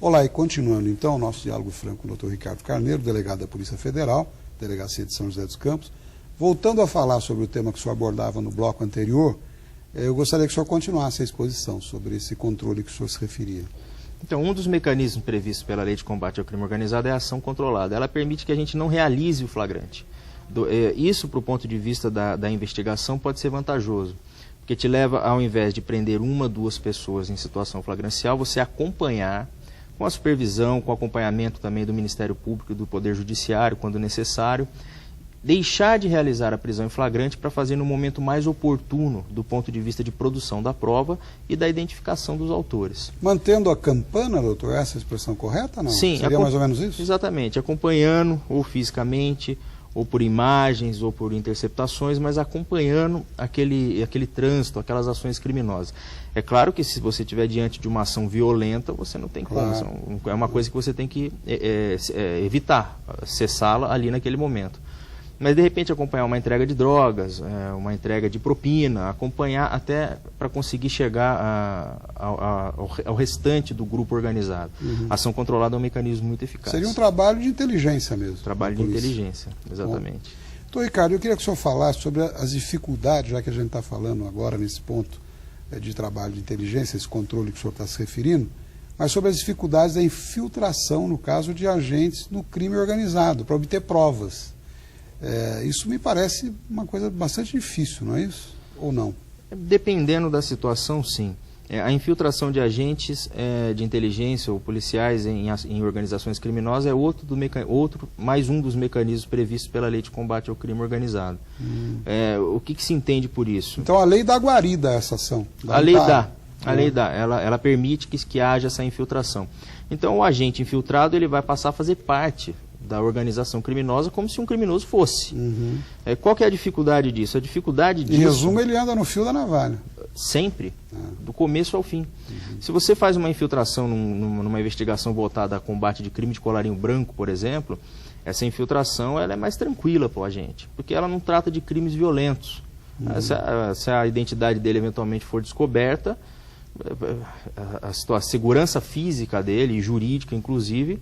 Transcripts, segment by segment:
Olá, e continuando então o nosso diálogo franco com o Dr. Ricardo Carneiro, delegado da Polícia Federal, Delegacia de São José dos Campos. Voltando a falar sobre o tema que o senhor abordava no bloco anterior, eu gostaria que o senhor continuasse a exposição sobre esse controle que o senhor se referia. Então, um dos mecanismos previstos pela Lei de Combate ao Crime Organizado é a ação controlada. Ela permite que a gente não realize o flagrante. Isso, para o ponto de vista da investigação, pode ser vantajoso, porque te leva, ao invés de prender uma, duas pessoas em situação flagrancial, você acompanhar, com a supervisão, com o acompanhamento também do Ministério Público e do Poder Judiciário, quando necessário, deixar de realizar a prisão em flagrante para fazer no momento mais oportuno do ponto de vista de produção da prova e da identificação dos autores. Mantendo a campana, doutor, essa é a expressão correta, não? Sim. Seria mais ou menos isso? Exatamente, acompanhando, ou fisicamente, ou por imagens, ou por interceptações, mas acompanhando aquele trânsito, aquelas ações criminosas. É claro que se você estiver diante de uma ação violenta, você não tem como. É uma coisa que você tem que evitar, cessá-la ali naquele momento. Mas, de repente, acompanhar uma entrega de drogas, uma entrega de propina, acompanhar até para conseguir chegar ao restante do grupo organizado. A ação controlada é um mecanismo muito eficaz. Seria um trabalho de inteligência mesmo. Trabalho de inteligência, exatamente. Então, Ricardo, eu queria que o senhor falasse sobre as dificuldades, já que a gente está falando agora nesse ponto de trabalho de inteligência, esse controle que o senhor está se referindo, mas sobre as dificuldades da infiltração, no caso de agentes no crime organizado, para obter provas. Isso me parece uma coisa bastante difícil, não é isso? Ou não? Dependendo da situação, sim. A infiltração de agentes de inteligência ou policiais em organizações criminosas é mais um dos mecanismos previstos pela Lei de Combate ao Crime Organizado. O que se entende por isso? Então a lei dá guarida a essa ação? A lei dá. Ela permite que haja essa infiltração. Então o agente infiltrado ele vai passar a fazer parte da organização criminosa como se um criminoso fosse. Qual que é a dificuldade disso? A dificuldade disso... Em resumo, ele anda no fio da navalha. Sempre, do começo ao fim. Se você faz uma infiltração numa investigação voltada a combate de crime de colarinho branco, por exemplo, essa infiltração ela é mais tranquila para o agente, porque ela não trata de crimes violentos. Se a identidade dele eventualmente for descoberta, a segurança física dele, e jurídica inclusive,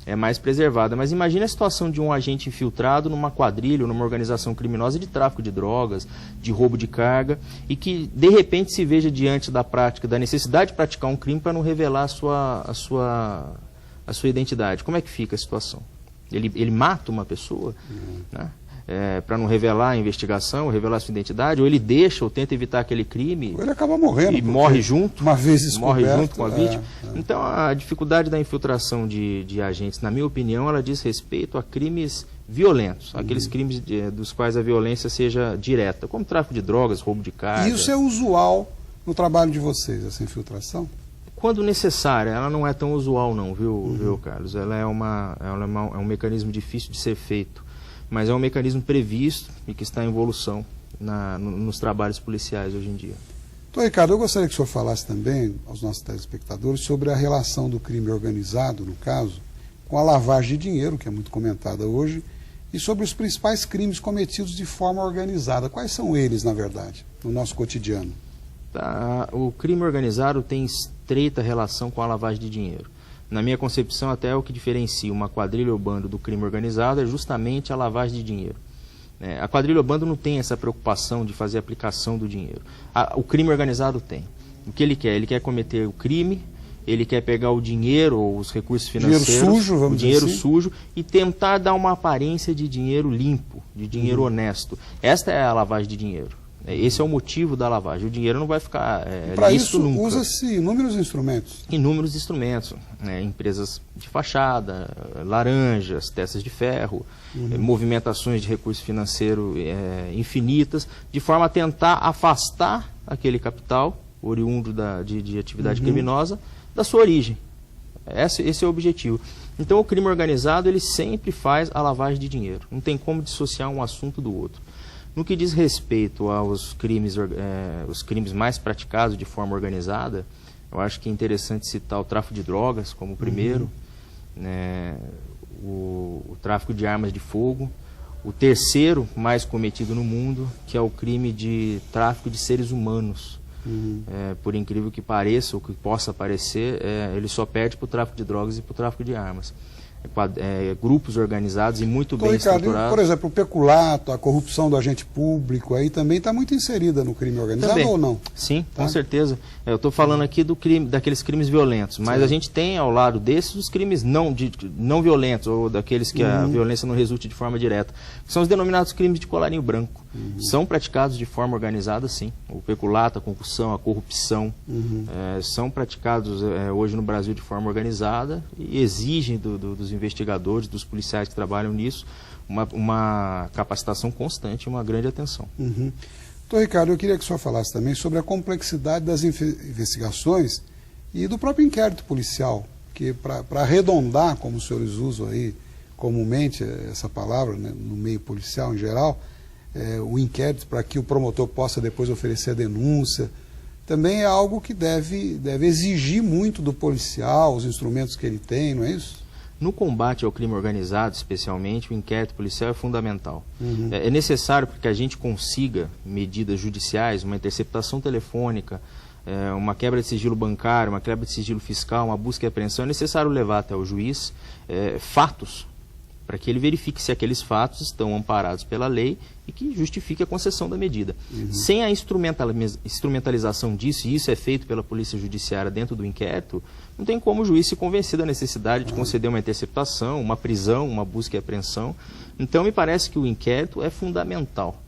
é mais preservada. Mas imagine a situação de um agente infiltrado numa quadrilha, numa organização criminosa de tráfico de drogas, de roubo de carga, e que de repente se veja diante da prática, da necessidade de praticar um crime para não revelar a sua identidade. Como é que fica a situação? Ele mata uma pessoa, né? Para não revelar a investigação, revelar a sua identidade, ou ele deixa ou tenta evitar aquele crime. Ou ele acaba morrendo. E morre junto. Uma vez descoberto. Morre junto com a vítima. Então, a dificuldade da infiltração de agentes, na minha opinião, ela diz respeito a crimes violentos. Aqueles crimes dos quais a violência seja direta, como tráfico de drogas, roubo de carga. E isso é usual no trabalho de vocês, essa infiltração? Quando necessária, ela não é tão usual não, viu Carlos? Ela é um mecanismo difícil de ser feito. Mas é um mecanismo previsto e que está em evolução nos trabalhos policiais hoje em dia. Então, Ricardo, eu gostaria que o senhor falasse também aos nossos telespectadores sobre a relação do crime organizado, no caso, com a lavagem de dinheiro, que é muito comentada hoje, e sobre os principais crimes cometidos de forma organizada. Quais são eles, na verdade, no nosso cotidiano? O crime organizado tem estreita relação com a lavagem de dinheiro. Na minha concepção, até o que diferencia uma quadrilha ou bando do crime organizado é justamente a lavagem de dinheiro. A quadrilha ou bando não tem essa preocupação de fazer aplicação do dinheiro. O crime organizado tem. O que ele quer? Ele quer cometer o crime, ele quer pegar o dinheiro ou os recursos financeiros, dinheiro sujo, vamos dizer assim, sujo, e tentar dar uma aparência de dinheiro limpo, de dinheiro honesto. Esta é a lavagem de dinheiro. Esse é o motivo da lavagem. O dinheiro não vai ficar para lícito isso nunca. Usa-se inúmeros instrumentos. Inúmeros instrumentos. Empresas de fachada, laranjas, testas de ferro, movimentações de recurso financeiro infinitas, de forma a tentar afastar aquele capital oriundo de atividade criminosa da sua origem. Esse é o objetivo. Então o crime organizado ele sempre faz a lavagem de dinheiro. Não tem como dissociar um assunto do outro. No que diz respeito aos crimes, os crimes mais praticados de forma organizada, eu acho que é interessante citar o tráfico de drogas como o primeiro, o tráfico de armas de fogo, o terceiro mais cometido no mundo, que é o crime de tráfico de seres humanos. Por incrível que pareça, ou que possa parecer, ele só perde para o tráfico de drogas e para o tráfico de armas. Grupos organizados e muito bem estruturados. Por exemplo, o peculato, a corrupção do agente público, aí também está muito inserida no crime organizado também. Ou não? Sim, tá? Com certeza. Eu estou falando aqui daqueles crimes violentos, mas a gente tem ao lado desses os crimes não violentos, ou daqueles que a violência não resulte de forma direta, que são os denominados crimes de colarinho branco. São praticados de forma organizada, sim. O peculato, a concussão, a corrupção, são praticados hoje no Brasil de forma organizada e exigem dos investigadores, dos policiais que trabalham nisso, uma capacitação constante e uma grande atenção. Então, Ricardo, eu queria que o senhor falasse também sobre a complexidade das investigações e do próprio inquérito policial, que para arredondar, como os senhores usam aí comumente essa palavra, né, no meio policial em geral, o inquérito para que o promotor possa depois oferecer a denúncia, também é algo que deve exigir muito do policial, os instrumentos que ele tem, não é isso? No combate ao crime organizado, especialmente, o inquérito policial é fundamental. É necessário para que a gente consiga medidas judiciais, uma interceptação telefônica, uma quebra de sigilo bancário, uma quebra de sigilo fiscal, uma busca e apreensão, é necessário levar até o juiz fatos, para que ele verifique se aqueles fatos estão amparados pela lei e que justifique a concessão da medida. Sem a instrumentalização disso, e isso é feito pela Polícia Judiciária dentro do inquérito, não tem como o juiz se convencer da necessidade de conceder uma interceptação, uma prisão, uma busca e apreensão. Então, me parece que o inquérito é fundamental.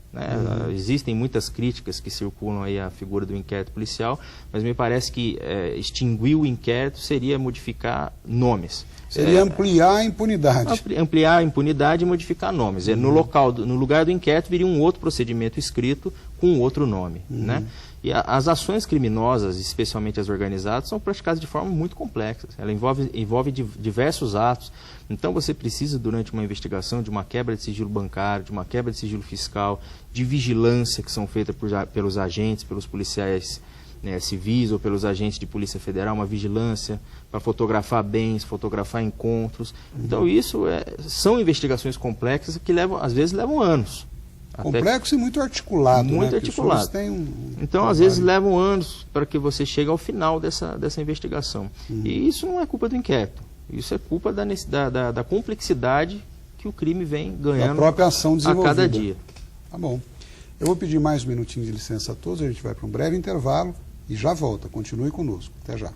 Existem muitas críticas que circulam aí à figura do inquérito policial, mas me parece que extinguir o inquérito seria modificar nomes. Seria ampliar a impunidade. Ampliar a impunidade e modificar nomes. No lugar do inquérito viria um outro procedimento escrito com outro nome. Né? E as ações criminosas, especialmente as organizadas, são praticadas de forma muito complexa. Ela envolve diversos atos. Então você precisa, durante uma investigação, de uma quebra de sigilo bancário, de uma quebra de sigilo fiscal, de vigilância que são feitas pelos agentes, pelos policiais civis ou pelos agentes de Polícia Federal, uma vigilância para fotografar bens, fotografar encontros. Então isso são investigações complexas que às vezes levam anos. Complexo e muito articulado. Muito né? articulado. Então, às vezes, levam anos para que você chegue ao final dessa investigação. E isso não é culpa do inquérito. Isso é culpa da complexidade que o crime vem ganhando a própria ação desenvolvida a cada dia. Tá bom. Eu vou pedir mais um minutinho de licença a todos, a gente vai para um breve intervalo e já volta. Continue conosco. Até já.